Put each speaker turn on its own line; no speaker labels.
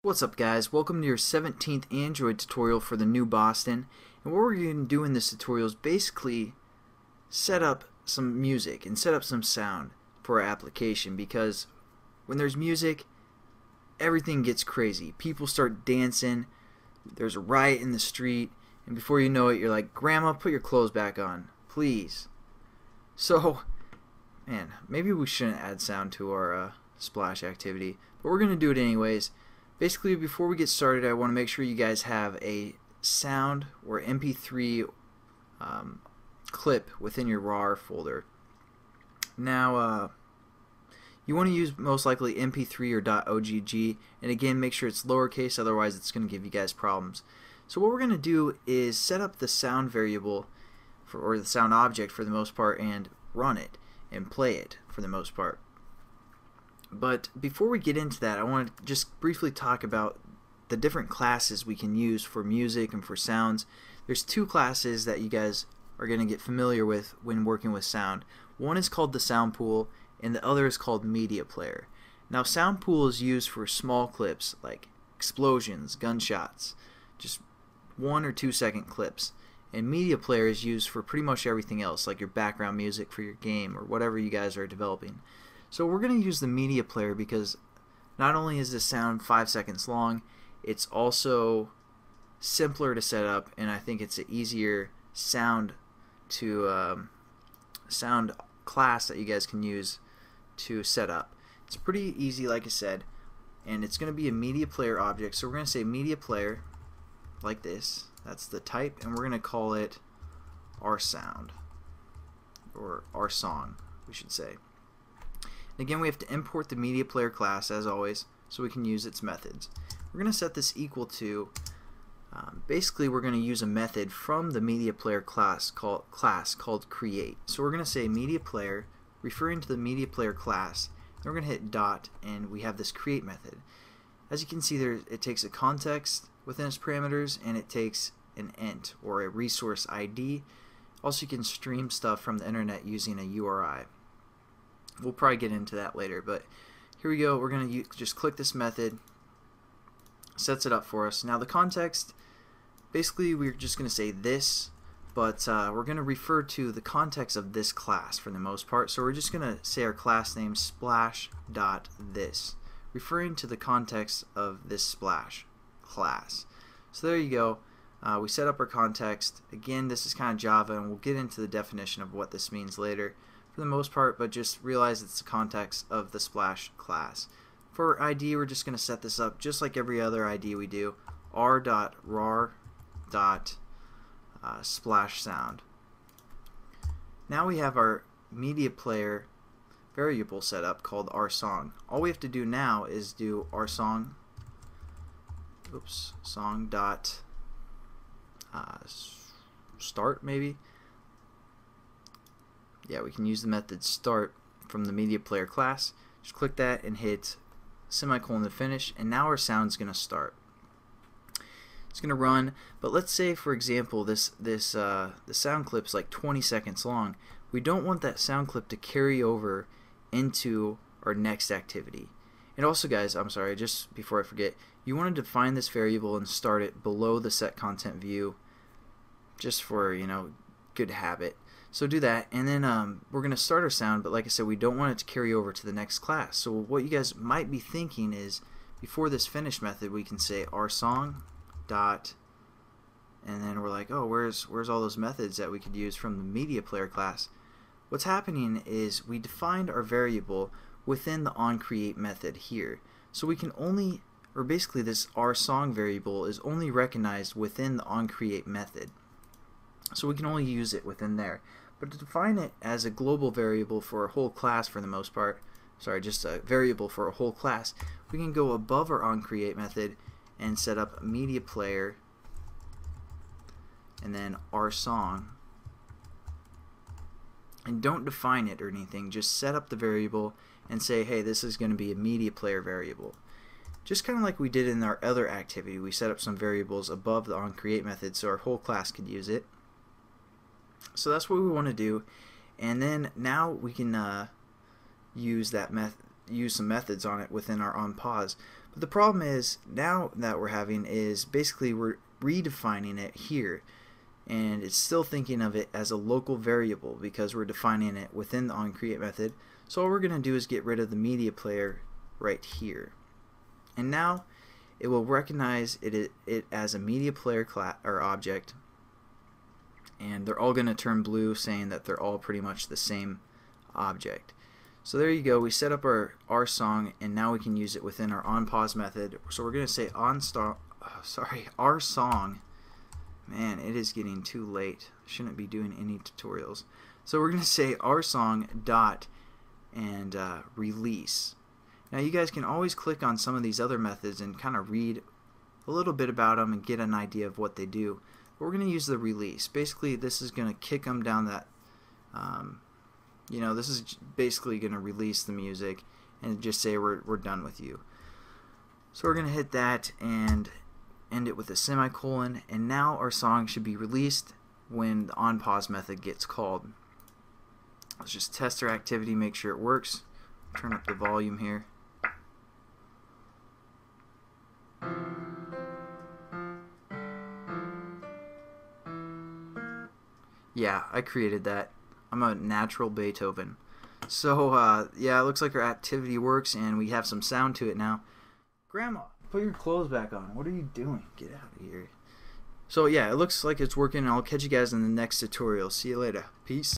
What's up guys, welcome to your 17th Android tutorial for the new Boston. And what we're going to do in this tutorial is basically set up some music and set up some sound for our application, because when there's music everything gets crazy. People start dancing, there's a riot in the street, and before you know it you're like, Grandma, put your clothes back on, please. So, man, maybe we shouldn't add sound to our splash activity, but we're going to do it anyways. Basically, before we get started, I want to make sure you guys have a sound or MP3 clip within your RAR folder. Now, you want to use most likely MP3 or .ogg, and again, make sure it's lowercase, otherwise it's going to give you guys problems. So what we're going to do is set up the sound variable, or the sound object for the most part, and run it and play it for the most part. But before we get into that, I want to just briefly talk about the different classes we can use for music and for sounds. There's two classes that you guys are going to get familiar with when working with sound. One is called the sound pool, and the other is called MediaPlayer. Now, sound pool is used for small clips like explosions, gunshots, just 1 or 2 second clips. And MediaPlayer is used for pretty much everything else, like your background music for your game or whatever you guys are developing. So we're going to use the MediaPlayer because not only is the sound 5 seconds long, it's also simpler to set up, and I think it's an easier sound class that you guys can use to set up. It's pretty easy, like I said, and it's going to be a MediaPlayer object. So we're going to say MediaPlayer like this. That's the type, and we're going to call it our sound, or our song, we should say. Again, we have to import the MediaPlayer class as always, so we can use its methods. We're going to set this equal to, basically we're going to use a method from the MediaPlayer class called create. So we're going to say MediaPlayer, referring to the MediaPlayer class, and we're going to hit dot, and we have this create method. As you can see there, it takes a context within its parameters, and it takes an int, or a resource ID. Also, you can stream stuff from the internet using a URI. We'll probably get into that later, but here we go. We're going to just click this method, sets it up for us. Now the context, basically we're just going to say this, but we're going to refer to the context of this class for the most part. So we're just going to say our class name splash.this, referring to the context of this splash class. So there you go. We set up our context. Again, this is kind of Java, and we'll get into the definition of what this means later for the most part, but just realize it's the context of the splash class. For ID, we're just going to set this up just like every other ID we do, r.rar.splash sound. Now we have our MediaPlayer variable set up called our song. All we have to do now is do our song, song dot start maybe. Yeah, we can use the method start from the MediaPlayer class. Just click that and hit semicolon to finish, and now our sound's going to start. It's going to run, but let's say, for example, the sound clip's like 20 seconds long. We don't want that sound clip to carry over into our next activity. And also, guys, I'm sorry, just before I forget, you want to define this variable and start it below the set content view, just for, good habit. So do that, and then we're going to start our sound, but like I said, we don't want it to carry over to the next class. So what you guys might be thinking is, before this finish method, we can say our song dot, and then we're like, oh, where's all those methods that we could use from the MediaPlayer class? What's happening is we defined our variable within the onCreate method here. So we can only, or basically this our song variable is only recognized within the onCreate method. So we can only use it within there. But to define it as a global variable for a whole class for the most part, just a variable for a whole class, we can go above our onCreate method and set up MediaPlayer and then our song. And don't define it or anything, just set up the variable and say, hey, this is going to be a MediaPlayer variable. Just kind of like we did in our other activity, we set up some variables above the onCreate method so our whole class could use it. So that's what we want to do, and then now we can use some methods on it within our onPause. But the problem is now that we're having is basically we're redefining it here, and it's still thinking of it as a local variable because we're defining it within the onCreate method. So all we're going to do is get rid of the media player right here, and now it will recognize it as a media player class or object, and they're all going to turn blue, saying that they're all pretty much the same object. So there you go, we set up our song, and now we can use it within our onPause method. So we're going to say our song. Man, it is getting too late. Shouldn't be doing any tutorials. So we're going to say our song dot and release. Now you guys can always click on some of these other methods and kind of read a little bit about them and get an idea of what they do. But we're going to use the release. Basically, this is going to kick them down that, this is basically going to release the music and just say we're done with you. So we're going to hit that and end it with a semicolon, and now our song should be released when the onPause method gets called. Let's just test our activity, make sure it works. Turn up the volume here. Yeah, I created that. I'm a natural Beethoven. So yeah, it looks like our activity works and we have some sound to it now. Grandma, put your clothes back on. What are you doing? Get out of here. So yeah, it looks like it's working, and I'll catch you guys in the next tutorial. See you later. Peace.